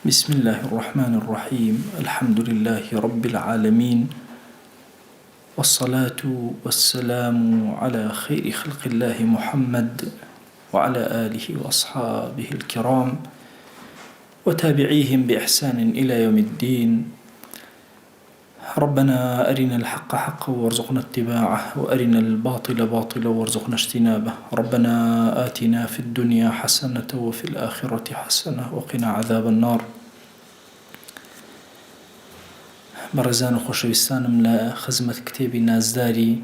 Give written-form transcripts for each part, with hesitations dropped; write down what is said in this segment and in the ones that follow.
بسم الله الرحمن الرحيم. الحمد لله رب العالمين، والصلاة والسلام على خير خلق الله محمد وعلى آله وأصحابه الكرام وتابعيهم بإحسان إلى يوم الدين. ربنا أرنا الحق حقا وارزقنا اتباعه، وأرنا الباطل باطلا وارزقنا اجتنابه. ربنا آتنا في الدنيا حسنة وفي الآخرة حسنة وقنا عذاب النار. برزان خوشويستانم لخزمة كتابي نازداري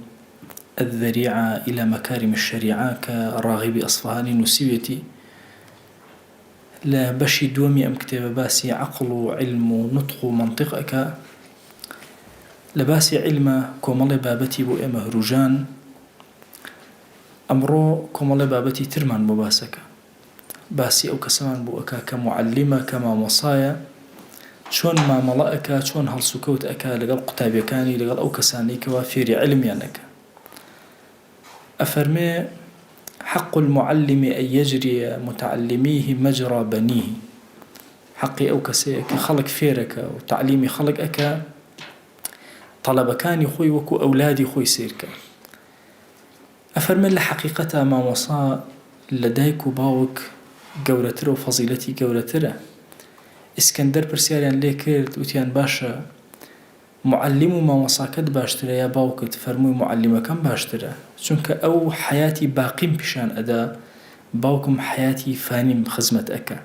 الذريعة إلى مكارم الشريعة كراغب أصفهاني نسيوتي لبشي دومي أم كتاب باسي عقل وعلم ونطق ومنطقك لباسي علم كومالي بابتي بو إما هروجان أمرو كومالي بابتي ترمان بباسك باسي أو كسمان بو أكا كمعلمة كما مصايا شون ما ملائكة شون هالسكوت أكا لقل قتابي كاني لقل أو كساني كوافير علمي أنك أفرمي حق المعلم أن يجري متعلميه مجرى بنيه. حقي أو كسيك خلق فيرك وتعليمي خلق أكا طلبكاني خوي وكو أولادي خوي سيرك. أفرمي لحقيقتها ما وصا لديك باوك قولتر وفضيلتي قولتر. اسكندر برسياريان ليه كرد وتيان باشا معلم ما وصاكت باشترا يا باوكت فرموي معلمة كم باشترا چونك أو حياتي باقيم بشان أدا باوكم حياتي فاني خزمة أكا.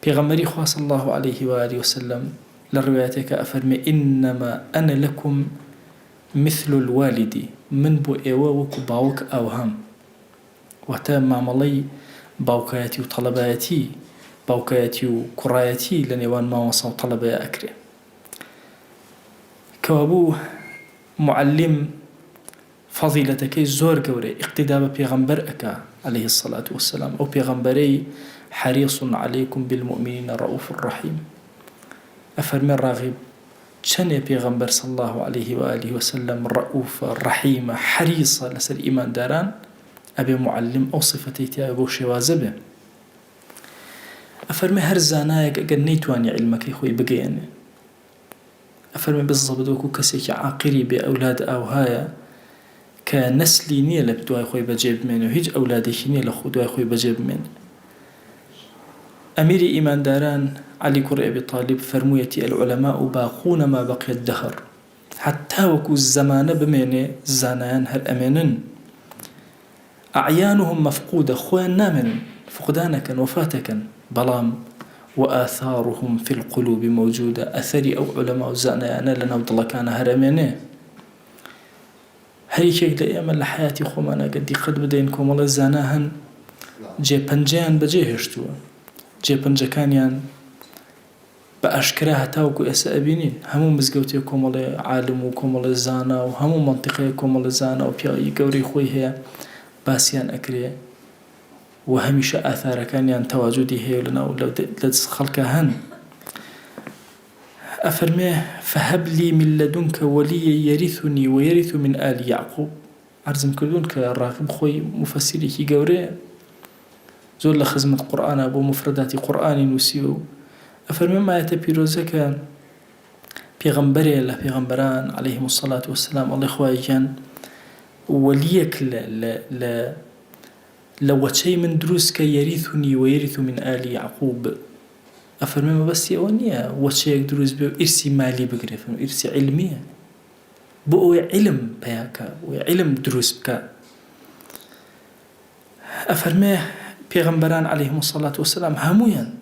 بيغمري خواه صلى الله عليه وآله وسلم للرواياتك أفرمي إنما أنا لكم مثل الوالد من بو إيوا وكو باوك أوهام وتام معملي باوكاتي وطلباتي باوكاتي وكراياتي لنيوان ما وصل طلبة أكري كوابو معلم فضيلتك زور قوري اقتداب بيغمبر أكا عليه الصلاة والسلام أو بيغمبري حريص عليكم بالمؤمنين رؤوف الرحيم. أفرمي الراغب شني بيغمبر صلى الله عليه وآله وسلم رؤوف الرحيم حريصة لسر إيمان داران أبي معلم أو صفتي أبو شوازبه. أفرمي هر زانايك أقل نيتواني علمك يخوي بقياني. أفرمي بالضبط وكو كسيك عاقري بأولاد أوهايا كنسلي نية لبدواي خوي بجيب مني وهيج أولادي نية لخدواي خوي بجيب مني. أميري إيمان داران علي كر أبي طالب فرمويتي العلماء باقون ما بقي الدهر حتى وكو الزمان بميني زانيان هر أمينن أعيانهم مفقودة خوان نامن فقدانك وفاتك بلام وآثارهم في القلوب موجودة. أثري أو علماء زانيان لنا وضل كان هرميني هاي شيء لأيام لحياتي خومانا قد بدينكم الله زاناهن جي پنجيان بجيهشتوا جي پنجكانيان بأشكراها تاوكو إسا أبينين همو مزقوتي كومالي عالم وكومالي زانا وهمو منطقي كومالي زانا وبيغي قوري خوي هي باسيان أكري وهميش آثار كان تواجدي هي لنا ولو لدس خلقهن. أفرميه فهب لي من لدنك ولي يرثني ويرث من آل يعقوب. عرزم كردونك الراغب خوي مفسري كي قوري زول لخزمة قرآن أبو مفردات قرآن نسيو. أفرمي ما يتبيروزك بيغمبري الله بيغمبران عليهم الصلاة والسلام الله خواهيان وليك لو شيء من دروسك يرثني ويرث من آل يعقوب. أفرمي ما بس يونيا وشيء دروس بيو إرسي مالي بقري إرسي علمية بقو علم بياكا وعلم دروس بكا. أفرمي بيغمبران عليهم الصلاة والسلام همويا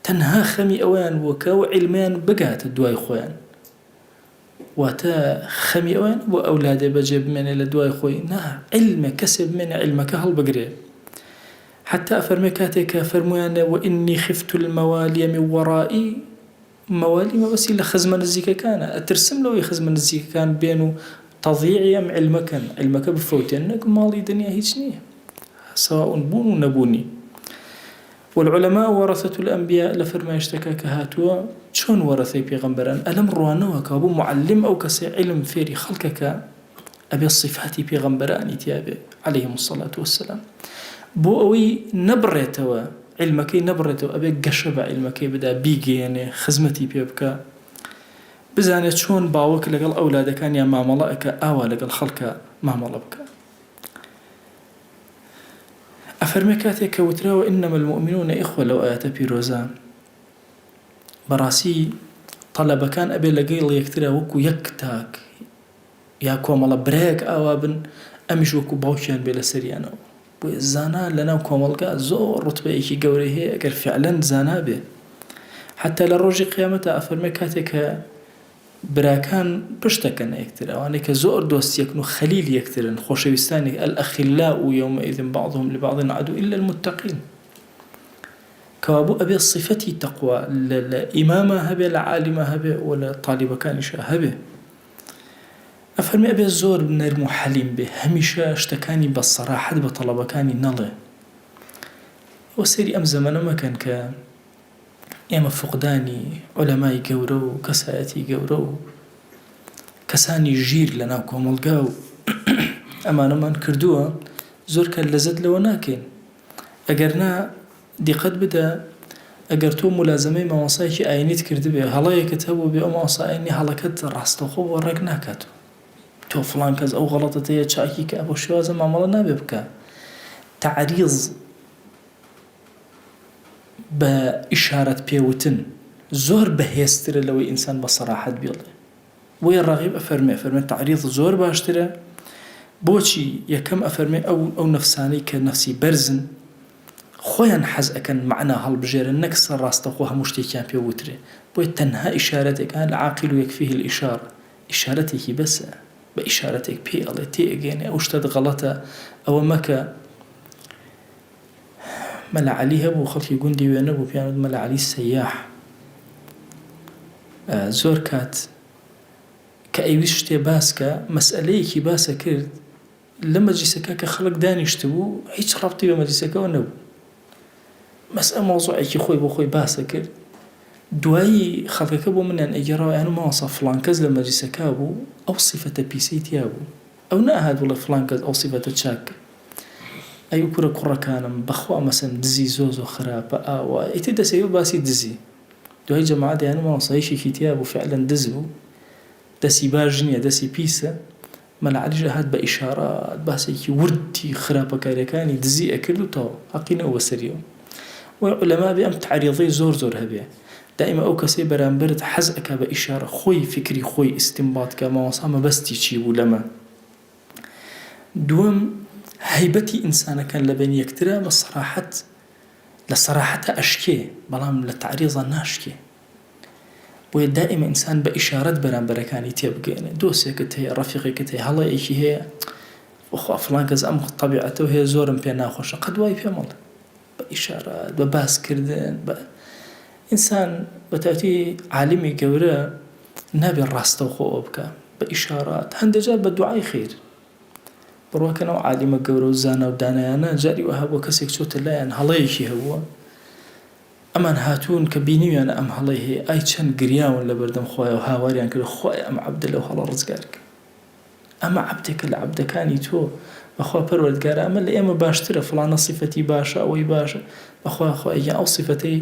تنها خمي أوان وكاو علمان بقات الدواي خوان واتا خمي أوان وأولادي بجيب مني لدواي خوي نا علم كسب من علمك هل بقري. حتى أفرمكاتك فرميان وإني خفت الموالي من ورائي موالي ما بس إلا خزم الزيكا كان أترسم له يخزم الزيكا كان بينه تضييع أم علمك بفوتي أنك مالي دنيا هيجنيه سواء بون نبوني. والعلماء ورثة الأنبياء لفرما يشتكاك هاتوا شون ورثي بيغمبران ألم روانوك أبو معلم أو كسي علم فيري خلقك أبي الصفات بيغمبران تيابي عليهم الصلاة والسلام بو أوي نبريتوا علمەکەی نەبڕێتەوە ئەبێ گەشە بە علمەکەی بدا بیگەێنێ خزمەتی پێ بکە بزانێت چۆن باوەک لەگەڵ ئەولادەکان یان مامەڵە ئەکە ئاوا لەگەڵ خەڵکە مامەڵە بکە. ئەفەرمێ کاتێک کە وتراوە ئینەمە المؤمنون ئیخوە لەو ئاەتە پیرۆزە بەڕاستی تەلەبەکان ئەبێ لەگەڵ یەکترە وەکو یەک تاک یا کۆمەڵە برایەک ئاوا بن ئەمیش وەکو باوکیان بێ لە سەریانەوە. بۆیە زانا لەناو کۆمەڵگا زۆر ڕوتبەیەکی گەورەی هەیە ئەگەر فعلەن زانا بێ. حتى لە ڕۆژی قیامەتە ئەفەرمێ کاتێک کە براکان پشتەکەن یەکتر ئەوانەی کە زۆر دۆستیەکن و خەلیل یەکترن خۆشەویستانی الأخلاء يومئذ بعضهم لبعض عدو إلا المتقين كوابو أبي صفتي تقوى لإمامة هبه لعالمة هبه ولا طالبة كانش هبه أفرمي أبي الزور نرمو حليم به هميشة اشتكاني بالصراحة بطلبة كاني نڵێ وسيري أم زمانە مەکەن کە ئێمە فقدانی علەمای گەورە و کەسایەتی گەورە و کەسانی ژیر لەناو کۆمەڵگا و ئەمانەمان کردووە زۆر کە لەزەت لەوە ناکەین. ئەگەر نا دیقەت بدە ئەگەر تۆ مولازمەی مامۆستایەکی ئاینیت کردبێ هەڵەیەکت هەبوو بێ ئەو مامۆستا ئاینی هەڵەکەت ڕاستەوخۆ بۆ ڕێک ناکات تۆ فڵان کەس ئەو غەڵەتت هەیە چاکی کە بۆ شێوازە مامەڵە نابێ بکە. تعریض بە ئیشارەت پێوتن زۆر بەهێزترە لەوەی ئینسان بە سەراحەت بێڵێ. بۆیە ڕاغیب ئەفەرمێ تعریض زۆر باشترە. بۆچی یەکەم ئەفەرمێ ئەو نەفسانەی کە نەفسی بەرزن خۆیان حەز ئەکەن معنە هەڵبژێرن نەک سەر ڕاستەخۆ هەموو شتێکیان پێ وترێ. بۆیە تەنها ئیشارەتێکان العاقل یەکفیه الإشارة ئیشارەتێکی بەسە بە ئیشارەتێک پێ ئەڵێ تێئەگەێنێ ئەو شتت غەڵەتە ئەوە مەکە. مەلا عەلی هەبوو خەڵکی گوندی وێنە بوو پیان مەلا عەلی سەیاح زۆر کات کە ئەیویست شتێ باسکە مەسئلەیەکی باسە کرد لە مەجلیسەکە کە خەڵک دانیشت بوو هیچ ڕەبتی بە مەجلیسەکەەوە نەبوو مەسئلە مەوزوعێکی خۆی بۆ خۆی باسە کرد. دوایی خەڵکەکە بۆ منیان ئەگەڕاوە یان ماوەسە فڵان کەس لە مەجلیسەکە بوو ئەو سیفەتە پیسەی تیا بوو ئەو نەهات وڵێ فڵان کەس ئەو سیفەتە چاکە ئەی کوڕە کوڕەکانم بەخوا مەسەن دزی زۆ خراپە ئاوا ئیتر دەسەوێ باسی دزی دوای جەماعەت یان ماوەسە هیچێکی تیا بوو فعلەن دز بوو دەسی باش نییە دەسی پیسە. مەلا عەلیش هات بە ئیشارات باسێکی وردی خراپەکاریەکانی دزی ئەکرد و تەواو حەقینەوە بەسەریەوە. وەی عولەما بێ ئەم تعریضەی زۆر هەبێ دائما ئەو کەسەی بەرامبرت حەز ئەکا بە ئیشارە خۆی فکری خۆی ئیستیمبات کە ماوەسا مەبەستی چی بوو لەمە. دووەم هەیبەتی ئینسانەکان لە بین یەکترە بە سەراحەت لە سەراحەتە ئەشکێ بەڵام لە تعریضە ناشکێ. بۆیە دائما ئینسان بە ئیشارەت بەرامبەرەکانی تێبگەێنێ. دۆستێکت هەیە ڕەفیقێکت هەیە هەڵەیەکی هەیە وەخوا فڵان کەس ئەم تەبیعەتەوە هەیە زۆرم پێ ناخۆشە قەت وای پێمەڵێ بە ئیشارەت بە باسکردن بە ئینسان بەتاتی عالمی گەورە نابێت ڕاستەوخۆ بکە بە ئیشارەت هەندێجار بە دوعای خیر بڕواکەنەوە عالیمە گەورە و زانە و دانایانە جاری وەها بۆ کەسێک چۆتە لایەن هەڵەیەکی هەبووە ئەمان هاتوون کە بینیویانە ئەم هەڵەی هەیە ئای چەند گریاون لە بەردەم خۆیان و هاواریان کرد خۆی ئەم عەبدە لەو هەڵە ڕزگار کرد. ئەمە عەبدێکە لە عەبدەکانی تۆ بەخوا پەروەردگارە ئەمە لە ئێمە باشترە فڵانە سیفەتی باشە ئەوەی باشە بەخوا خۆی ئەو سیفەتەی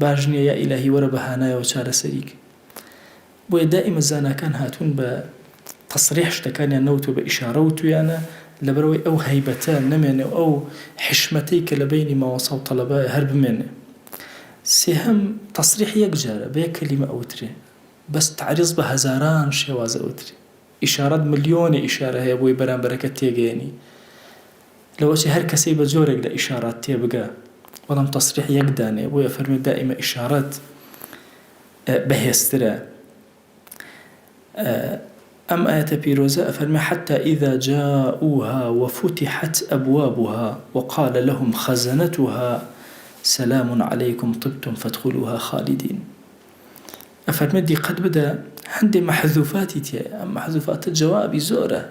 باش نییە یا ئیلاهی وەرە بەهانایەوە چارەسەریک. بۆیە دائما زاناکان هاتوون بە تەسریح شتەکانیان نەوتوە بە ئیشارە وتویانە لەبەرەوەی ئەو هەیبەتە نەمێنێ و ئەو حشمەتەی کە لە بینی ماوەسا و تەڵەبە هەر بمێنێ. سێهەم تەسریح یەک جارە بە یەک کەلیمە ئەوترێ بەس تعریض بە هەزاران شێوازە ئەوترێ. ئیشارەت ملیۆنی ئیشارە هەیە بۆی بەرامبەرەکە تێگەیەنی لەوەچی هەر کەسەی بە جۆرێک لە ئیشارات تێبگە بەڵام تەسریح یەک دانێ. بۆیە فەرمێ دائما ئیشارەت بەهێزترە. أم آية بيروزة أفرمي حتى إذا جاءوها وفتحت أبوابها وقال لهم خزنتها سلام عليكم طبتم فادخلوها خالدين. أفرمي دي قد بدأ عندي محذوفاتي محذوفات الجواب زورة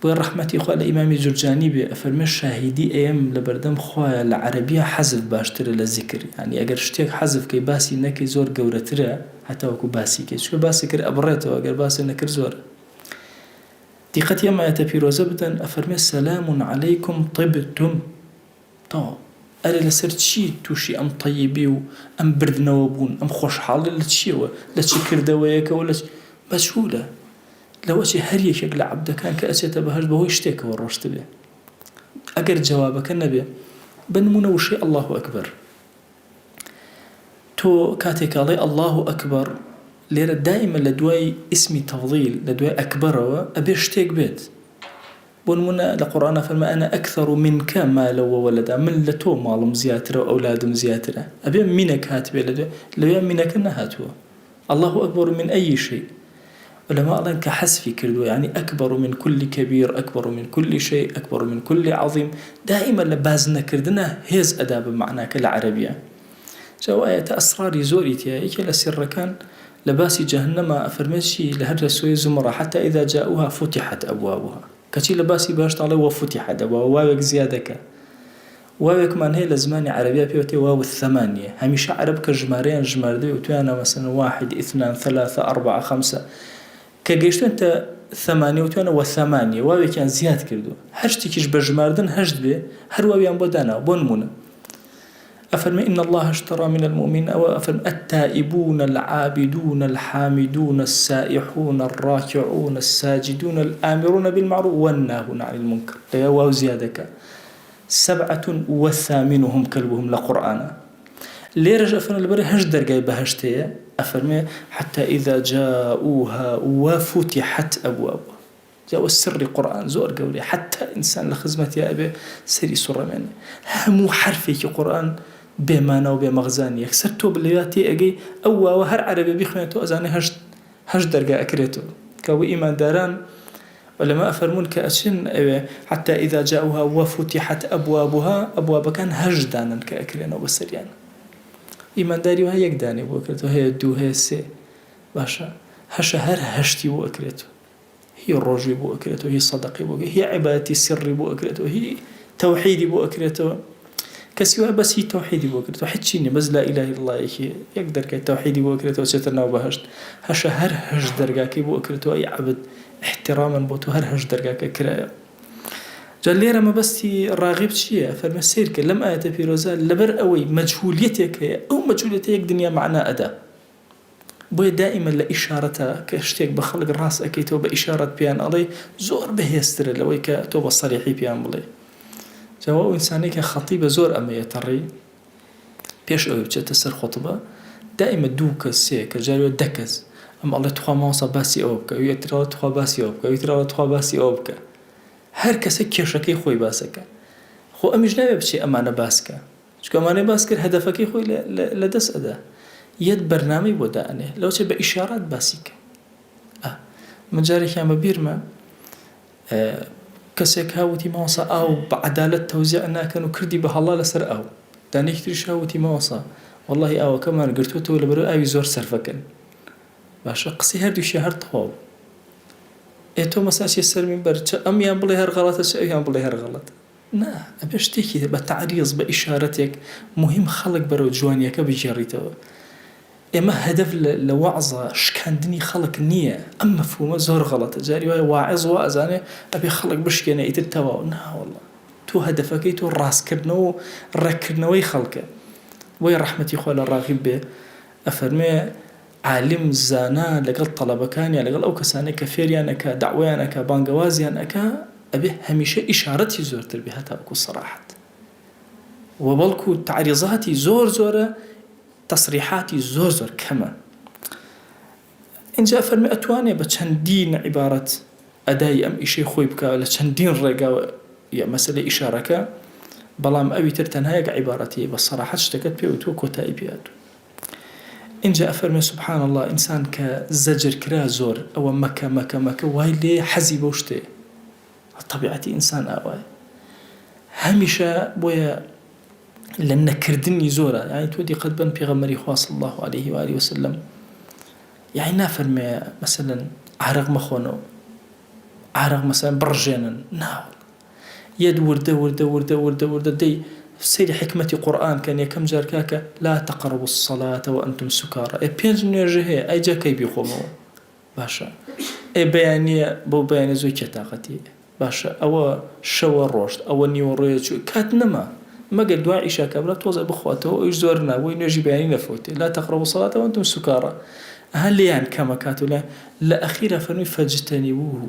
بۆی ڕەحمەتی خوا لە ئیمامی جورجانی بێ ئەفەرمێ شاهیدی ئێم لە بەردەم خوایە لە عەرەبیە حەزف باشترە لە زیکر یعنی ئەگەر شتێک حەزف کەی باسی نەکەی زۆر گەورەترە هەتا وەکو باسی کەی چونکە باسی کرد ئەبڕێتەوە ئەگەر باسی نەکرد زۆرە. دیقەت ئەم ئاەتە پیرۆزە بدەن ئەفەرمێ سەلام عەلەیکم طیبتم تەواو ئەرێ لەسەر چی تووشی ئەم طەیبی و ئەم بردنەوە بوون ئەم خۆشحاڵی لە چیەوە لە چی کردەوەیەکەوە لە مەجهولە لەوەچی هەر یەکێک لە عەبدەکان کە ئەچێتە بەهەشت بەهۆی شتێکەوە ڕۆشت بێ ئەگەر جوابەکە نەبێ بنمونە وشەی الله ئەکبەر تۆ کاتێکاڵێ الله ئەکبەر لێرە دائما لە دوای اسمی تەفضیل لە دوای ئەکبەرەوە ئەبێ شتێک بێت بۆ نمونە لە قورئانە فەرمێ ئەنا ئەکثەر منکە مالە وەوەلەدا من لە تۆ ماڵم زیاترە و ئەولادم زیاترە ئەبێ منێک هاتبێ لەوێ منەکە نەهاتووە الله أكبر من أي شيء علماء الله كحسفي كردوا يعني أكبر من كل كبير أكبر من كل شيء أكبر من كل عظيم دائما لبازنا كردنا هيز أداب معناك العربية جاء آية أسرار زوريتيا إيكي لسر كان لباسي جهنم أفرمشي لهجر سوي زمرة حتى إذا جاءوها فتحت أبوابها كتي لباسي باشت عليه وفتحت أبوابها واوك زيادك واوك من هي لزماني عربية بيوتي واو الثمانية هميش عرب كجمارين جماردي وتوانا مثلا 1 2 3 4 5 كجيشت أنت 8 وتوانا وثمانية واوي كان زياد كردو هشتي كيش بجماردن هشت به هر واوي عم بدانا بونمونا أفرمي إن الله اشترى من المؤمنين أو أفرمي التائبون العابدون الحامدون السائحون الراكعون الساجدون الآمرون بالمعروف والناهون عن المنكر واو زيادك 7 وثامنهم كلبهم لقرآن ليرج أفرمي البري هش درجة بهشتية أفرمي حتى إذا جاءوها وفتحت أبوابها جاء السر قرآن زور قولي حتى إنسان لخدمة يا أبي سري سورة مني همو حرفي قرآن بمعنى وبمغزاني يكسر تو بلياتي أجي أو وهر عربي بيخوينتو أزاني هش درجة أكريتو كو إيمان داران ولما أفرمون كأشن حتى إذا جاءوها وفتحت أبوابها أبواب كان هج دانا كأكرينا وبسريان إيمان داري وهي يقداني بوكريتو هي دو هي سي باشا هش هر هشتي بوكريتو هي الرجل بوكريتو هي صدقي بوكريتو هي عبادتي سري بوكريتو هي توحيدي بوكريتو كسيوا بس هي توحيدي بوكريتو حتشيني بس لا إله إلا الله يقدر كي توحيدي بوكريتو سترنا وبهشت هش هر هش درجاكي بوكريتو أي عبد احتراما بوتو هر هش درجاكي كرايا جال ليرة ما بستي راغب شيء فرما سيرك لم آية في روزال لبر أوي مجهوليتك أو مجهوليتك دنيا معنا أدا بوي دائما لإشارتها كشتيك بخلق الراس أكيتو بإشارة بيان علي زور بهيستر لوي كتوبة صريحي بيان بلي جواب إنساني كخطيبة زور أما يتري بيش أوي بجد تسر خطبة دائما دوكس سيك جاريو دكز أما الله تخوا ماوصا باسي أوبك ويترى تخوا باسي أوبك ويترى تخوا باسي أوبك هر کسی کشکی خوی باسکه خو امیش نبی بچی امانه باسکه چون امانه باسکر هدفکی خوی لدست ادا ید برنامه بوده انه لو چه به اشارات باسیک من جاری که ام بیرما کسی که هاوتی ماوسا او بعدالت توزیع ناکنو کردی به الله لسر او دانیک تریش هاوتی ماوسا والله او کمان قرتو تو لبرو اوی زور صرفکن باشه قصی هر دوشی هر طواب تو مثلا شيء سر من برج أم ينبلي هالغلطة شيء ينبلي هالغلطة لا أبيش تيجي بتعريض بإشارتك مهم خلق برو جوانيك بجريته إما هدف لوعظة شكاندني خلق نية أما مفهومه زور غلطة جاري واعظ وأزاني أبي خلق بشكينا يتتوا لا والله تو هدفك تو راس كرنو ركرنو ويخلقه وين رحمتي خوال الراغب به أفرمي عالم زانا لقل طلبة كان يعني لقل أو كسانة كفيريان أكا دعويان أكا بانقوازيان أكا أبيه هميشه إشارتي زور تربيها تابكو صراحة وبالكو تعريضاتي زور تصريحاتي زور كما إن جاء فرمي أتواني بچندين عبارة أداي أم إشي خويبك ولا چندين رقا يا مسألة إشارك بلام أبي ترتنهايك عبارتي بالصراحة اشتكت بيوتو كوتاي بياتو إن جاء فرمي سبحان الله إنسان كزجر كرا زور أو مكة واي لي حزي بوشتي طبيعة إنسان أواي هميشة بويا لأن كردني زورة يعني تودي قد بن بيغمري خواه صلى الله عليه وآله وسلم يعني نافرمي مثلا عرق مخونو عرق مثلا برجانا ناول يد وردة دي سيد حكمة قرآن كان يكم جار كاكا لا تقربوا الصلاة وأنتم سكارى اي بينج نيرجه اي جا كي بيخومو باشا اي بيانية بو بياني زوي كتاقتي باشا او شو الرشد او نيو ريج كات نما مەگەر دوای عیشا کابرا تۆزە بخواتەوە ئەوش زۆر نابووی نوێژی بەیانی نەفوتێ لا تەقرەبو الصەلاة وأنتم سوکارە هەر لێیان کەمە کات و لە ئەخیرە فەرمووی فەجتەنیبوه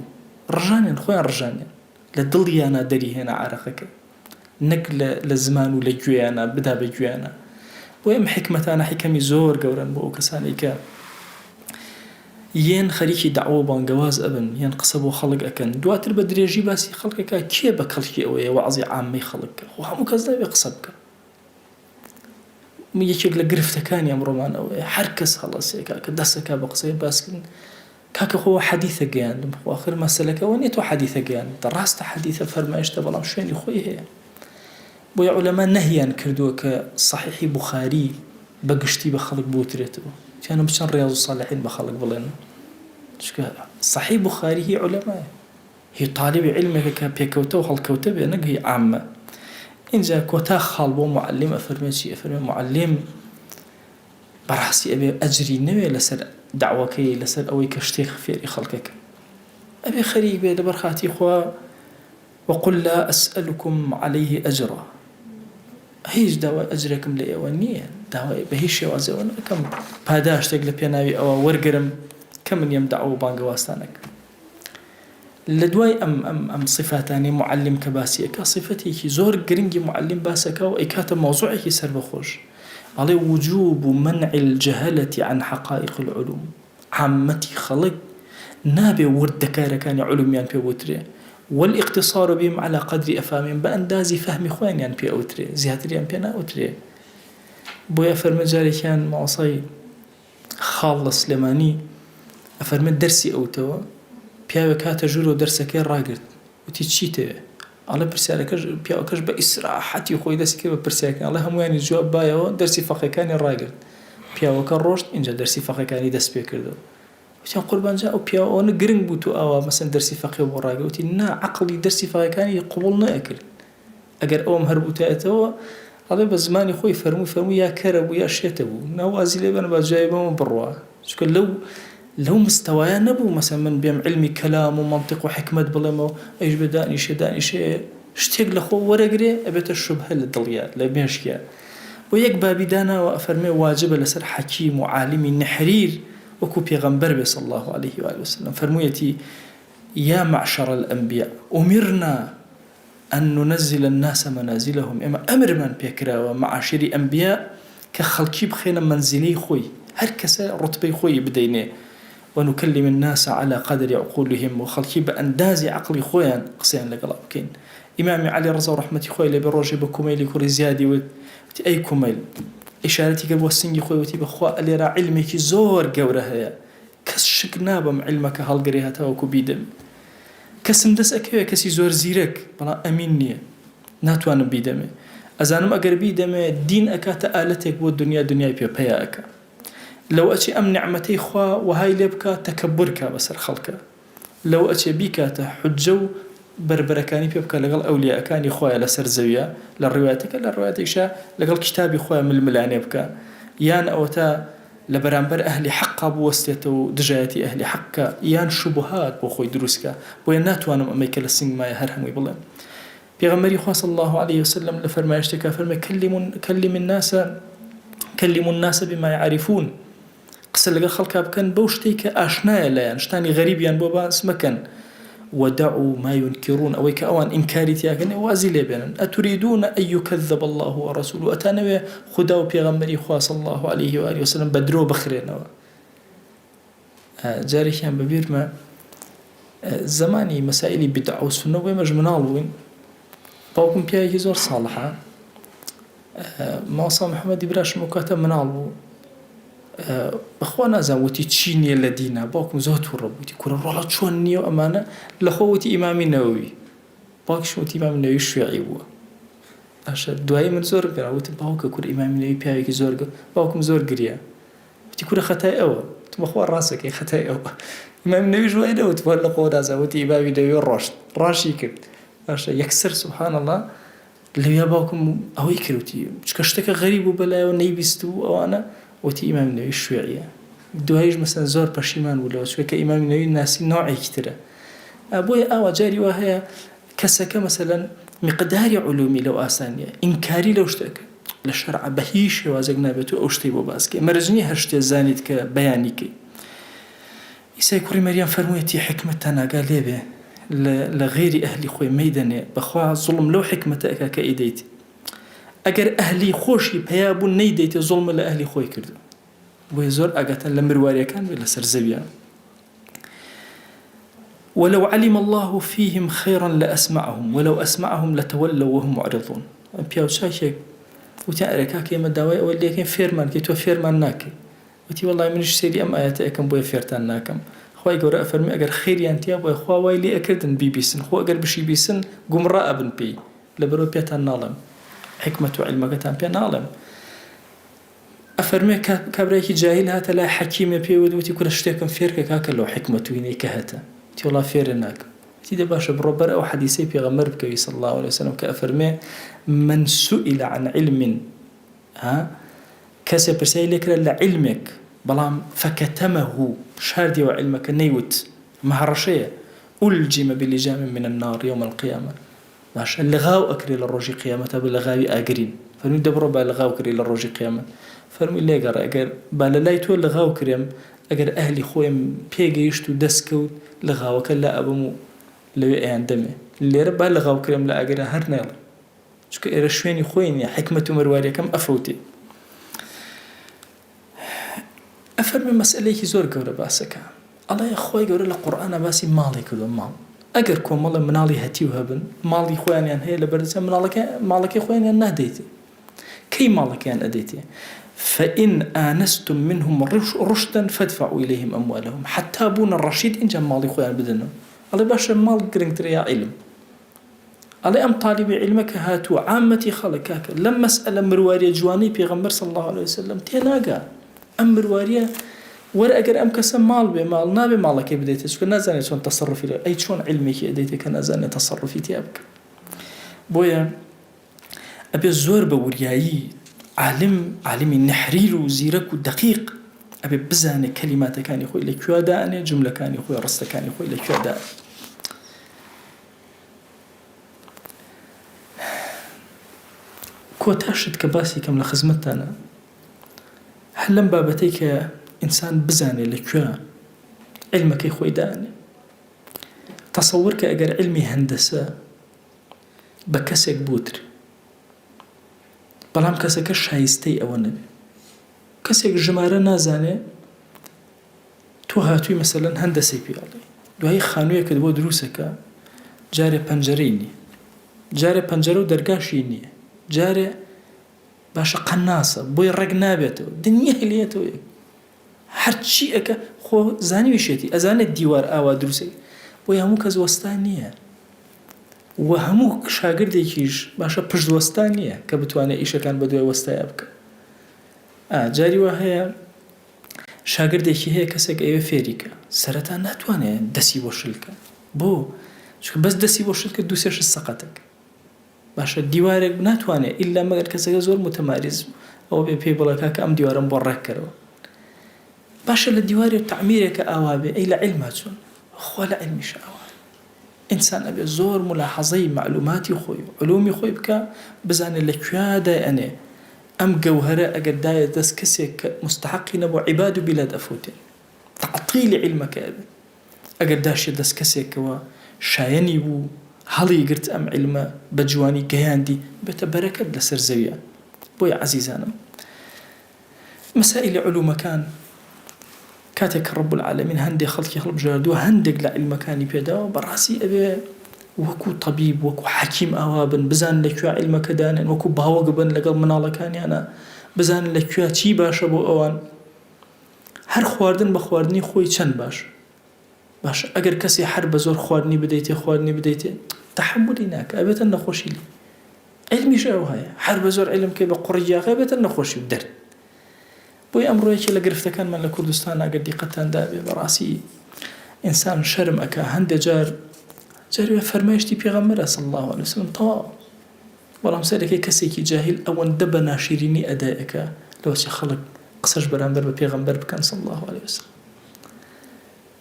ڕژانیان خۆیان ڕژانیان لە دڵیانە دەریهێنا عارەقەکە نەک لە زمان و لە گوێیانە بدا بە گوێیانە بۆ ئەم حکمەتانە حکەمی زۆر گەورن بۆ ئەو کەسانی کە یەن خەریکی دەعوە و بانگەواز ئەبن یەن قسە بۆ خەڵک ئەکەن دواتر بە درێژی باسی خەڵکەکە کێ بە کەڵکی ئەوەیە وەعزی عامەی خەڵکە خۆ هەموو کەس دەبێ قسە بکە یەکێک لە گرفتەکانی ئەمڕۆمان ئەوەیە هەر کەس هەڵەسێکا کە دەستەکە بە قسەی باسکردن کاکە خۆ حەدیثە گەیاندم خۆ آخر مەسەلەکەەوە نیە تۆ حەدیثە گەیاند ڕاستە حەدیثە فەرمایشتە بەڵام شوێنی خۆی هەیە بۆیە عولەما نەهیان کردووە کە صحیحی بوخاری بەگشتی بە خەڵک بوترێتەوە چیانە بچەند ڕیاض الصالحین بە خەڵک بڵێن چکە صحیح بوخاری هی عولەمایە هی طالبی علمێکە کە پێکەوتە و هەڵکەوتە بێ نەک هی عامە اینجا کۆتا خاڵ بۆ معلم ئەفەرمێ چی ئەفەرمێ معلم بەڕاستی ئەبێ ئەجری نەوێ لەسەر دعوەکەی لەسەر ئەوەی کە شتێک فێری خەڵکەکە ئەبێ خەریک بێ لەبەر خاتی خوا وقل لا أسألكم عليه أجرا هیچ داوای ئەجرێکم لە ئێوە نییە داوای بە هیچ شێوازەوە نەکەم پاداشتێک لە پێناوی ئەوە وەرگرم کە من یم دعوە و بانگەواستانەکە لە دوای ئەم صفاتانی معلم کە باسیەکە صفتێکی زۆر گرنگی معلم باسەکە و ئەیکاتە مەوزوعێکی سەر بەخۆش ئەڵێ وجوب منع الجهلة عن حقائق العلوم عامەتی خەڵک نابێ وردەکارەکانی علومیان پێ بوترێ والاقتصار بهم على قدر أفهمهم بأندازي فهم خوانيان بي أوتري زيادريان بينا أوتري بويا فرمي جاري كان معصي خالة سليماني أفرمي درسي أوتوا بيا وكاتا جورو درسك راقرت وتي تشيته الله برسالك بيا وكاش بإسراحتي خوي دسي كيف برسالك الله هم يعني جواب بايا درسي فقه كان راقرت بيا وكان روشت إنجا درسي فقه كان دس بيكردو وتي قربان جاء بيا وانا قرن بوتو أوا مثلا درسي فقه وراقر وتي نا عقلي درسي فقه كان قبولنا أكل أجر أوم هربوتا أتوا الله بزماني خوي فرمو يا كرب ويا شتبو نوازي لبنا بجايبه من بروا شكل لو مستوايا نبو مثلا من بيم علمي كلام ومنطق وحكمة بلمو ايش بداني شيء اشتيق لخو ورقري ابيت الشبهة للضليات لبيشكيا ويك بابي دانا وافرمي واجبة لسر حكيم وعالمي نحرير وكو بيغمبر صلى الله عليه وآله وسلم فرمويتي يا معشر الأنبياء أمرنا أن ننزل الناس منازلهم أمر من بيكرا ومعاشر أنبياء كخلقي بخينا منزلي خوي هركس رتبي خوي بدينه ونكلم الناس على قدر عقولهم وخلقي بأنداز عقلي خويا قصيان لقلاب كين إمام علي رضا ورحمة خوي اللي بروجي بكميل كوري زيادي أي كميل إشارتي قبل السنجي خوي وتي بخوا اللي را علمك زور قورها كس شك نابم علمك هالقريها تاوكو بيدم كسم دس أكيو كسي زور زيرك بلا أمينية ناتوان بيدمه أزانم أقر بيدمه دين أكات آلتك بو الدنيا دنيا بيا أكا لو أتي أم نعمتي خوا وهاي لبكا تكبرك بسر خلقك لو أتي بيكا تحجو بربركاني بيبكا لقل أولياء كاني خوايا لسر زويا للرواياتك شا لقل كتابي خوايا من الملاني بكا يان أوتا لبرانبر أهلي حقا بوستيتو دجايتي أهلي حقا يان شبهات بو خوي دروسكا بو يناتوانم أميكا لسنگ ما يهرهم ويبلن بيغمري خواه صلى الله عليه وسلم لفرمايشتكا فرمي كلموا الناس بما يعرفون قسل لقل خلقا بكن بوشتيك آشنايا ليان شتاني غريبيان بو باس مكان ودعوا ما ينكرون أو كأوان إنكاري تياكن وازي لبنا أتريدون أن يكذب الله ورسوله أتانوي خدا وبيغمري خواه صلى الله عليه وآله وسلم بدرو بخرين جاري كان ببير زماني مسائلي بدع وسنة ومجمنالوين باوكم بياهي زور صالحة ماصا محمد براش مكاتب منالو بخوانا زاوتي تشيني الذين باكم زهت الربوتي كل رالات شو النيو أمانة لخوتي إمام النووي باك شو تي إمام النووي شيعي هو عشان دعاء من زور قرا وتباوك كل إمام النووي بياك زور باكم زور قريا تي كل خطأ أو تبخوا راسك خطأ أو إمام النووي شو أنا وتبغى لقوة زاوتي إمام النووي راشي كده عشان يكسر سبحان الله اللي يباكم أو يكروتي كشتك غريب وبلا ونيبستو أو أنا وتي إمام النووي الشيعية دوهايج مثلا زور بشيمان ولا شوية كإمام النووي الناس نوعي كتيرة أبوي جاري وهي كسك مثلا مقداری علومی لەو ئاسانیە ئینکاری لەو شتێکە لە شەرع بە هیچ شێوازێک نابێت و ئەو شتەی بۆ باسکە مەرجنی هەر شتێ زانیت کە بەیانیکەی. ئیسای کوڕی مەریەم فەرموویەتی حکمەتتان ناگا لێبێ لە غێری ئەهلی خۆی مەیدەنێ بەخوا زوڵم لەو حکمەتە ئەکا کە ئیدەیت ئەگەر ئەهلی خۆشی پەیا بوو نەیدەیتە زوڵمە لە ئەهلی خۆی کردو بۆیە زۆر ئاگاتان لە مروارەکان بێت لەسەر زەویان. ولو علم الله فيهم خيرا لأسمعهم ولو أسمعهم لتولوا وهم معرضون. پیاوچاکێک وتی ئەرێکاکە ئێمە داوای ئەوە لێکەین فێرمان کەی تۆ فێرمان ناکەی وتی وەڵڵای منیش سێری ئەم ئاەتە ئەەکەم بۆیە فێرتان ناکەم. خوای گەورە ئەفەرمی ئەگەر خێریان تیا بۆیە خوا وای لێ ئەکردن بیبیسن خۆ ئەگەر بشی بیسن گومڕا ئەبن پێی لەبەرەوە پێتان ناڵێم حکمەت و عیلمەکەتان پێ ناڵێم. ئەفەرمێ کابرایەکی جاهیل هاتە لای حەکیمە پێی وتی کورە شتێکم فێرکە کاکە لەو حکمەت و وینەی کە هەتە تی وەڵا فێرە ناکەم. تی دە باشە بڕۆ بەر ئەو حەدیسەی پێغەمبەر بکەوی صلی الله عليه وسلم کە ئەفەرمێ من سئل عن علم کەسێ پرسیای لێکرا لە علمێک بەڵام فەکەتەمەه شاردیەوە علمەکە نەیوت مەهڕەشەیە ئولجیمە بلیجام من النار يوم القيامة باشە لەغاو ئەکرێ لە ڕۆژی قیامەتە بە لەغاوی ئاگرین فەرمووی دەبڕۆ با لەغاو کردی لە ڕۆژی قیامەت فەرمووی لێگەڕە ئەگەر با لە لای تۆ لەغاو کرێم ئەگەر ئەهلی خۆیم پێگەیشت و دەستکەوت لەغاوەکە لا ئەبم و لەوێ ئەیان دەمێ لێرە با لەغاو کرێم لە ئاگرە هەر نێڵێ چونکە ئێرە شوێنی خۆی نییە حکمەت و مەرواریەکەم ئەفەوتێ. ئەفەرمێ مەسئلەیەکی زۆر گەورە باسەکە ئەڵێ خۆی گەورە لە قورئانە باسی ماڵی کردو ماڵ ئەگەر کۆمەڵە مناڵی هەتی و هەبن ماڵی خۆیانیان هەیە لە بەردەچە ماڵەکەی خۆیانیان نادەیتێ کەی ماڵەکەیان ئەدەیتێ فإن آنستم منهم رشدا فادفعوا إليهم أموالهم حتى بون الرشيد إنجا ماڵی خۆیان بدەنەوە. ئەڵێ باشە ماڵ گرنگترە یا علم ئەڵێ ئەم طالبی علمەکە هاتووە عامەتی خەڵک کاکە لەم مەسئلە مرواریە جوانی پێغەمبەر صلی الله عليه وسلم تێناگا ئەم مرواریە وەرە ئەگەر ئەم کەسە ماڵ بێ ماڵ نابێ ماڵەکەی بدەیتە چونکە نازانێت چۆن تەسەڕوفی لێ ئەی چۆن علمێکی ئەدەیتە کە نازانێت تەسەڕوفی تیا بکە. بۆیە ئەبێ زۆر بە وریایی عالمی نەحریر و زیرەک و دەقیق ئەبێ بزانێت کەلیماتەکانی خۆی لەکوێ دائەنێ جملەکانی خۆی ڕستەکانی خۆی لەکوێ دائەنێ. کۆتاشت کە باسی کەم لە خزمەتتانە هەر لەم بابەتەی کە ئینسان بزانێ لەکوێ علمەکەی خۆی دائەنێ. تەسەوور کە ئەگەر علمی هەندەسە بە کەسێک بوتر بەڵام کەسەکە شایستەی ئەوە نەبێ کەسێک ژمارە نازانێ تۆ هاتووی مەسەلەن هەندەسەی پێڵێ دوایی خانوویەکت بۆ دروستەکە جارێ پەنجەرەی نییە جارێ پەنجەرە و دەرگاشی نییە جارێ باشە قەناسە بۆی ڕێک نابێتەوە دنیا هێلێتەوە هەرچی ئەکە خۆ زانیویشێتی ئەزانێت دیوار ئاوا دروستێک بۆی هەموو کەس وەستان نییە و هەموو شاگردێکیش باشە پشت وەستان نییە کە بتوانێت ئیشەکان بە دوای وەستایە بکە. جاری وا هەیە شاگردێکی هەیە کەسێک ئەوێ فێریکە سەرەتا ناتوانێت دەسی بۆ شلکە بۆ چونکە بەس دەسی بۆ شلکە دووسێش سەقەتێک باشە دیوارێک ناتوانێت ئیلا مەگەر کەسەکە زۆر متەماریز ئەوە بێ پێی بڵێ کاکە ئەم دیوارم بۆ ڕێککەرەوە باشە لە دیواری تەعمیرێکە ئاوا بێ ئەی لە عیلما چۆن خۆ لە عیلمیش ئاوا ئینسان ئەبێ زۆر ملاحەزەی معلوماتی خۆی و علومی خۆی بکە بزانێت لەکوێ دایەنێ ئەم گەوهرە ئەگەر دایە دەست کەسێک کە مستحقی نەبوو عیباد و بیلاد ئەفوتێ تعطیلی عیلمەکە ئەبێ ئەگەر داشێ دەست کەسێکەوە شایەنی بوو هەڵی گرت ئەم عیلمە بە جوانی گەیاندی بێتە بەرەکەت لەسەر زەویە. بۆیە عەزیزانم مەسائلی علومەکان کاتێک ڕەب العالەمین هەندێک خەڵکی هەڵبژاردووە هەندێک لە عیلمەکانی پێداوە بەڕاستی ئەبێ وەکو طەبیب وەکو حەکیم ئاوا بن بزان لەکوێ عیلمەکە دانێن وەکو باوەک بن لەگەڵ مناڵەکانیانە بزان لەکوێ چی باشە بۆ ئەوان هەر خواردن بە خواردنی خۆی چەند باشە ئەگەر کەسی هەر بە زۆر خواردنی بدەیتێ تەحملی ناکە ئەبێتە نەخۆشی لێ علمیش ئەو هەیە هەر بە زۆر علم کەی بە قوڕیاغا ئەبێتە نەخۆشی و دەرد. بۆی ئەمڕۆیەکی لە گرفتەکانمان لە کوردستان ئەگەر دیقەتتاندا بێ بەڕاستی ئینسان شەرم ئەکا هەندێک جار فەرمایشتی پێغەمبەرە صلی الله عليه وسلم تەواو بەڵام سەرەکەی کەسێکی جاهیل ئەوەندە بە ناشیرینی ئەدایەکە لەوەچی خەڵک قسەش بەرامبەر بە پێغەمبەر بکەن صلی الله عليه وسلم.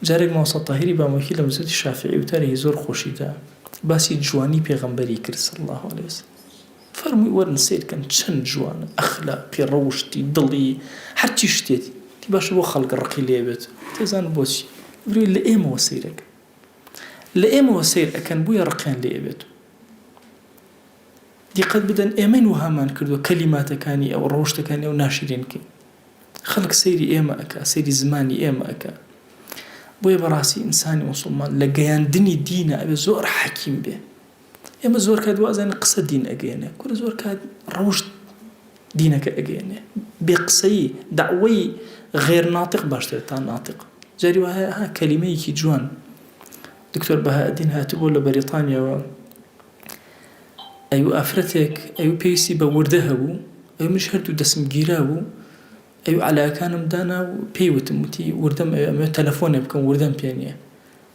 جارێک مامۆستا تاهیری بامۆکی لە مزگەوتی شافعی وتارێکی زۆر خۆشیدا باسی جوانی پێغەمبەری کرد صلی الله عليه وسلم فەرمووی وەرن سیرکەن چەند جوانە ئەخلاقی ڕەوشتی دڵی هەرچی شتێتی تی باشە بۆ خەڵک ڕقی لێبێت تێزان بۆچی بروی لە ئێمەوە سیرەکە لە ئێمەوە سیر ئەکەن بوویە ڕقیان لێبێت دیقەت بدەن ئێمەین وهامان کردووە کەلیماتەکانی ئەو ڕەوشتەکانی ئەو ناشرینکەین خەڵک سەیری ئێمە ئەکا سەیری زمانی ئێمە ئەکا بۆیە بەڕاستی ئینسانی موسڵمان لە گەیاندنی دینە ئەبێ زۆر حەکیم بێ ئێمە زۆر کات وازانە قسە دین ئەگەیەنێ کورە زۆر کات ڕەوشت دینەکە ئەگەیەنێ بێ قسەی دەعوەی غێر ناتق باشتر تا ناتق جاری وایە ها کەلیمەیەکی جوان دکتۆر بەهاءالدین هاتبوو لە بەریتانیاوە ئەو ئافرەتێک ئەو پێویستی بە وردە هەبوو ئەو منیش هەردوو دەسم گیرا بوو ئەو عەلاکانم دانا و پێی وتم وتی وردەم ئەمە تەلەفۆنێ بکەم وردەم پێ نییە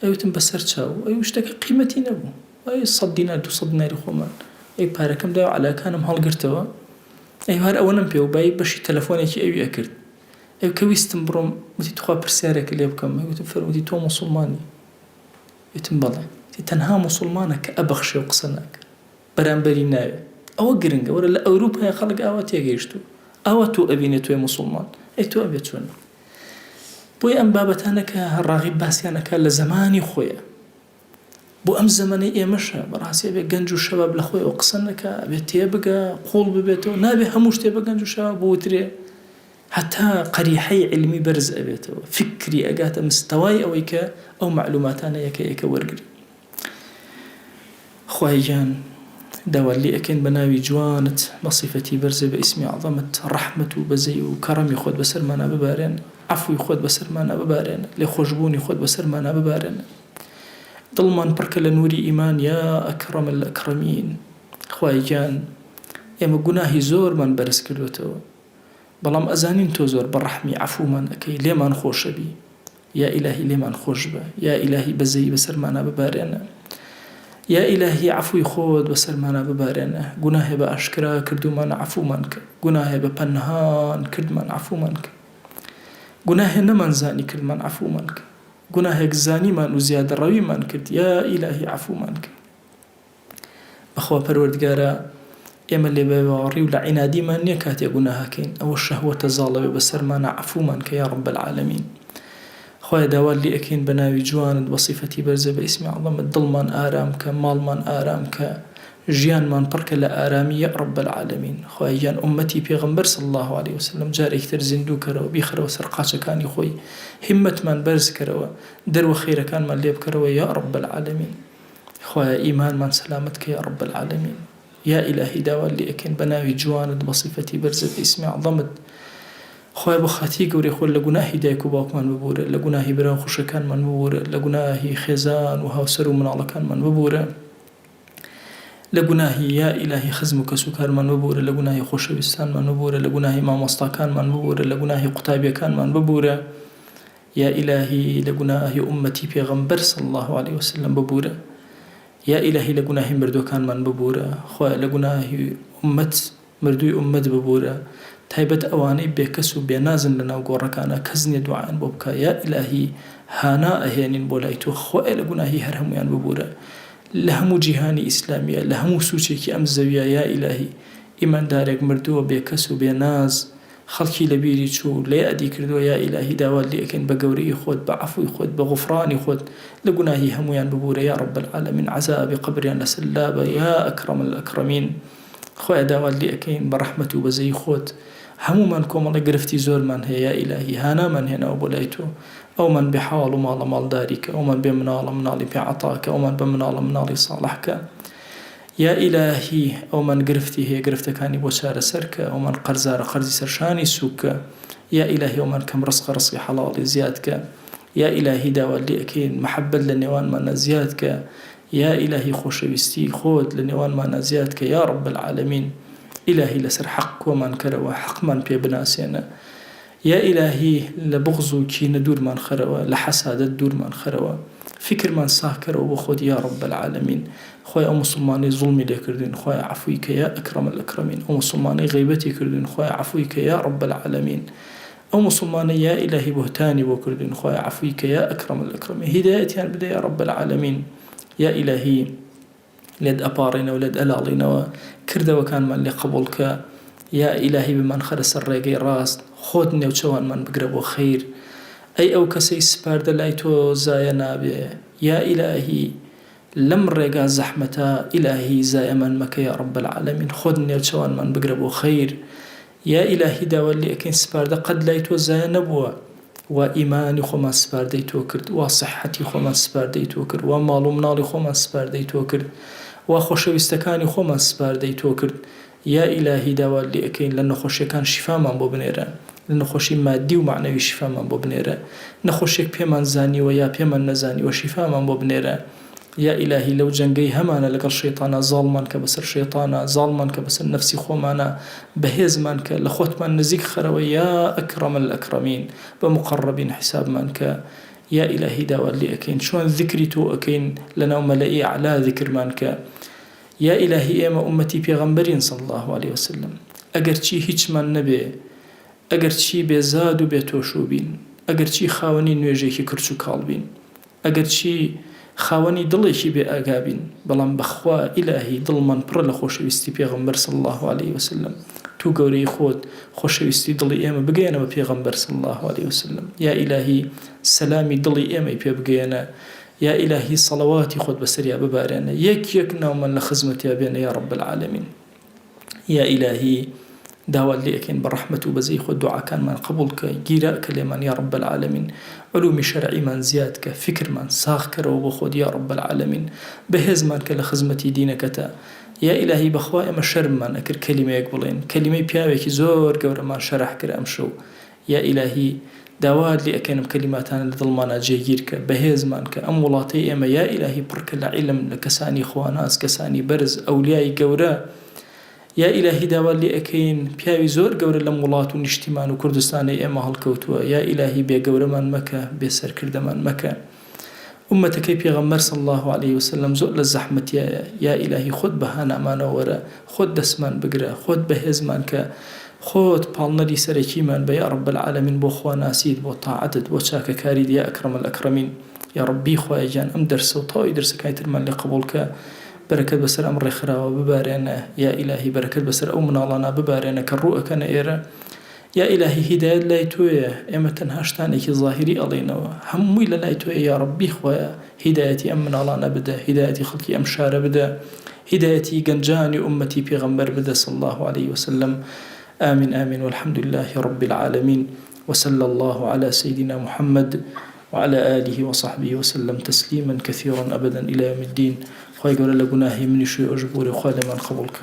ئەوتم بەسەر چاو ئەو شتەکە قیمەتی نەبوو ئەی 100 دینار 200 دیناری خۆمان ئەی پارەکەم دا و عەلاکانم هەڵگرتەوە ئەی هەر ئەوەنم پێ و بای بەشی تەلەفۆنێکی ئەوی ئەکرد ئەو کە ویستم بڕۆم وتی تخوا پرسیارێک لێ بکەم ئەوتم فەرمووی تۆ موسڵمانی وتم بەڵێ تەنها موسڵمانە کە ئەبەخشێ و قسە ناکە بەرامبەری ناوێت ئەوە گرنگە وەرە لە ئەوروپای خەڵک ئاوا تێگەیشتووە ئاوا تۆ ئەبینێت توێ موسڵمان ئەی تۆ ئەبێت چۆن بۆی ئەم بابەتانەکە ڕاغیب باسییانەکە لە زمانی خۆیە بۆ ئەم زەمەنەی ئێمەشە بەڕاستی بێ گەنج و شەباب لە خۆی ئەو قسە نەکە ئەبێت تێبگە قوڵ ببێتەوە نابێ هەموو شتێ بە گەنج و شەباب بوترێ حتا قەریحەی علمی بەرز ئەبێتەوە فکری ئەگاتە مستەوای ئەوەی کە ئەو معلوماتانە یەکە وەرگری خوای گیان داوەلی ئەکەین بە ناوی جوانت بە صیفەتی بەرزێ بە ئیسمی عەظەمت ڕەحمەت و بەزەی و کەڕەمی خۆت بەسەرمانە ببارێن عەفوی خۆت بەسەرمانە ببارێن لێ خۆشبوونی خۆت بەسەرمانە ببارێن دڵمان پڕکە لە نووری ئیمان یا ئەکرەم الئەکرەمین خوای گیان ئێمە گوناهی زۆرمان بەرز کردوێتەوە بەڵام ئەزانین تۆ زۆر بە ڕەحمی عەفومان ئەکەی لێمان خۆشە بی یا ئیلاهی لێمان خۆش بە یا ئیلاهی بەزەی بەسەرمانە ببارێنە یا ئیلاهی عەفوی خۆت بەسەرمانە ببارێنە گوناهێ بە ئاشکرا کردومان عەفومان کە گوناهێ بە پەنهان کردمان عەفومان کە گوناهێ نەمانزانی کردمان عەفومان کە گوناهێک زانیمان و زیادەڕەویمان کرد یا ئیلاهی عەفومان کە بەخوا پەروەردگارە ئێمە لێ بێباوەڕی و لە عینادیمان نییە کاتێ گوناهەکەین ئەوە شەهوەتە زاڵەوێ بەسەرمانە عەفومان کە یا ڕەب العالەمین خوای داوات لێ ئەکەین بە ناوی جوانت بە صیفەتی بەرزە بە ئیسمی عەظەمت دڵمان ئارام کە ماڵمان ئارام کە ژیانمان پڕکە لە ئارامی یا ڕەب العالەمین خوای گیان ئومەتی پێغەمبەر صلی الله عليه وسلم جارێکتر زیندوو کەرەوە بیخەرەوە سەر قاچەکانی خۆی هیممەتمان بەرز کەرەوە دەروە خێرەکانمان لێ بکەرەوە یا ڕەب العالەمین خوای ئیمانمان سەلامەت کە یا ڕەب العالەمین یا ئیلاهی داوات لێ ئەکەین بە ناوی جوانت بە صیفەتی بەرزە بە ئیسمی عەظەمت خوای بە خاتی گەورەی خۆت لە گوناهی دایک و باوکمان ببورە لە گوناهی براو خوشەکانمان ببورە لە گوناهی خێزان و هاوسەر و مناڵەکانمان ببورە لە گوناهی یا ئیلاهی خزم و کەسوکارمان ببورە لە گوناهی خۆشەویستانمان ببورە لە گوناهی مامۆستاکانمان ببورە لە گوناهی قوتابیەکانمان ببورە یا ئیلاهی لە گوناهی ئومەتی پێغەمبەر صلی الله عليه وسلم ببورە یا ئیلاهی لە گوناهی مردوەکانمان ببورە خوای لە گوناهی ئومەت مردووی ئومەت ببورە تایبەت ئەوانەی بێکەس و بێنازن لە ناو گۆڕەکانە کەس نییە دوعایان بۆ بکە یا ئیلاهی هانا ئەهێنین بۆ لای تۆ خوای لە گوناهی هەر هەمویان ببورە لە هەموو جیهانی ئیسلامیە لە هەموو سوچێکی ئەم زەویە یا ئیلاهی ئیماندارێک مردووە بێکەس و بێناز خەڵکی لە بیری چوو لێ ئەدی کردووە یا ئیلاهی داوات لێ ئەکەین بە گەورەی خۆت بە عەفوی خۆت بە غوفرانی خۆت لە گوناهی هەمویان ببورە یا ڕەب العالەمین عەزابی قەبریان لەسەلابە یا ئەکرەم الئەکرەمین خوای داوات لێ ئەکەین بە ڕەحمەت و بەزەی خۆت هەمومان کۆمەڵی گرفتی زۆرمان هەیە یا ئیلاهی هانامان هێناوە بۆ لای تۆ ئەومان بێ حاڵ و ماڵە ماڵداریکە ئەومان بێ مناڵە مناڵی پێعەتاکە ئەومان بە مناڵە مناڵی ساڵحکە یا ئیلاهی ئەومان گرفتی هەیە گرفتەکانی بۆ چارەسەرکە ئەومان قەرزارە قەرزی سەرشانی سووکە یا ئیلاهی ئەومان کەم ڕزقە ڕزقی حەڵاڵی زیادکە یا ئیلاهی داوات لێ ئەکەین مەحەبەت لە نێوانمانە زیادکە یا ئیلاهی خۆشەویستی خۆت لە نێوانمانە زیادکە یا ڕەب العالەمین ئیلاهی لەسەر حەق کۆمان کەرەوە حەقمان پێ بناسێنە یا ئیلاهی لە بغض و کینە دوورمان خەرەوە لە حەسادەت دوورمان خەرەوە فکرمان ساکەرەوە بۆ خۆت یا ڕەب العالەمین خوای ئەو موسڵمانەی زوڵمی لێ کردوین خوای عەفوی کە یا ئەکرەم الئەکرەمین ئەو موسڵمانەی غیبەتی کردوین خوای عەفوی کە یا ڕەب العالەمین ئەو موسڵمانەی یا ئیلاهی بوهتانی بۆ کردوین خوای عەفوی کە یا ئەکرەم الئەکرەمین هیدایەتیان بدە یا ڕەب العالەمین یا ئیلاهی لێت ئەپاڕێنەوە لێت ئەلاڵینەوە کردەوەکانمان لێ قبوڵکە یا ئیلاهی بمان خەرە سەر ڕێگەی ڕاست خۆت نێوچەوانمان بگرە بۆ خەیر ئەی ئەو کەسەی سپاردە لای تۆ زایە نابێ یا ئیلاهی لەم ڕێگا زەحمەتە ئیلاهی زایەمان مەکە یا رب العالمین خۆت نێوچەوانمان بگرە بۆ خەیر یا ئیلاهی داوە لێ ئەکەین سپاردە قەت لای تۆ زایە نەبووە و ئیمانی خۆمان سپاردەی تۆ کرد و صحەتی خۆمان سپاردەی تۆ کرد و ماڵ و مناڵی خۆمان سپاردەی تۆ کرد و خۆشەویستەکانی خۆمان سپاردەی تۆ کرد یا ئیلاهی داوا لێ ئەکەین لە نەخۆشیەکان شیفامان بۆ بنێرە لە نەخۆشی مادی و معنەوی شیفامان بۆ بنێرە نەخۆشیێک پێمان زانیوە یا پێمان نەزانیوە شیفامان بۆ بنێرە یا ئیلاهی لەو جەنگەی هەمانە لەگەڵ شەیتانە زاڵمان کە بەسەر شەیتانە زاڵمان کە بەسەر نەفسی خۆمانە بەهێزمان کە لە خۆتمان نزیک خەرەوە یا ئەکرەم الئەکرەمین بە مقەڕەبین حیسابمان کە یا ئیلاهی داوا لێ ئەکەین چۆن ذکری تۆ ئەکەین لەناو مەلەئی عەلا ذکرمان کە یا ئیلاهی ئێمە ئومەتی پێغەمبەرین صلی الله عليه وسلم ئەگەر چی هیچمان نەبێ ئەگەر چی بێزاد و بێتۆشوو بین ئەگەر چی خاوەنی نوێژێکی کرچ و کاڵ بین ئەگەر چی خاوەنی دڵێکی بێ ئاگا بین بەڵام بەخوا ئیلاهی دڵمان پڕە لە خۆشەویستی پێغەمبەر صلی الله عليه وسلم تو گەورەی خۆت خۆشەویستی دڵی ئێمە بگەێنە بە پێغەمبەر صلی الله عليه وسلم یا ئیلاهی سەلامی دڵی ئێمەی پێ بگەێنە یا ئیلاهی سەڵەواتی خۆت بەسەریا ببارێنە یەک ناومان لە خزمەتیا بێنە یا رب العالمین یا ئیلاهی داوات لێ ئەکەین بە ڕەحمەت و بەزەی خۆت دوعاکانمان قبوڵ کە گیرا کە لێمان یا رب العالمین علومی شەرعیمان زیاد کە فکرمان ساغ کەرەوە بۆ خۆت یا رب العالمین بەهێزمان کە لە خزمەتی دینەکەتە یا ئیلاهی بەخوا ئێمە شەرممان ئەکرد کەلیمەیەک بڵێن کەلیمەی پیاوێکی زۆر گەورەمان شەرح کرد ئەمشەو یا ئیلاهی داوات لێ ئەکەنم کەلیماتانە لە دڵمانە جێگیر کە بەهێزمان کە ئەم وڵاتەی ئێمە یا ئیلاهی پڕکە لە عیلم لە کەسانی خواناس کەسانی بەرز ئەولیای گەورە یا ئیلاهی داوات لێ ئەکەین پیاوی زۆر گەورە لەم وڵات و نیشتیمان و کوردستانی ئێمە هەڵکەوتووە یا ئیلاهی بێگەورەمان مەکە بێسەرکردەمان مەکە ئومەتەکەی پێغەمبەر صلی الله عليه وسلم زۆر لە زەحمەتیایە یا ئیلاهی خۆت بەهانەمانەوە وەرە خۆت دەستمان بگرە خۆت بەهێزمان کە خۆت پاڵنەری سەرەکیمان بە یا رب العالمین بۆ خواناسیت بۆ تاعەتت بۆ چاکەکاریت یا ئەکرەم الئەکرەمین یا ربی خوایە گیان ئەم دەرسە و تەواوی دەرسەکانی ترمان لێ قبوڵ کە بەرەکەت بەسەر ئەم ڕێکخراوە ببارێنە یا ئیلاهی بەرەکەت بەسەر ئەو مناڵانە ببارێنە کە ڕوو ئەکەنە ئێرە یا ئیلاهی هیدایەت لای تۆیە ئێمە تەنها شتانێکی ظاهری ئەڵێنەوە هەمووی لە لای تۆیە یا ربی خوایە هیدایەتی ئەم مناڵانە بدە هیدایەتی خەڵکی ئەم شارە بدە هیدایەتی گەنجانی ئومەتی پێغەمبەر بدە صلی الله عليه وسلم آمين آمين والحمد لله رب العالمين وصلى الله على سيدنا محمد وعلى آله وصحبه وسلم تسليما كثيرا أبدا إلى يوم الدين خواهي قولا لقناهي من شوي أجبوري وخالي من قبولك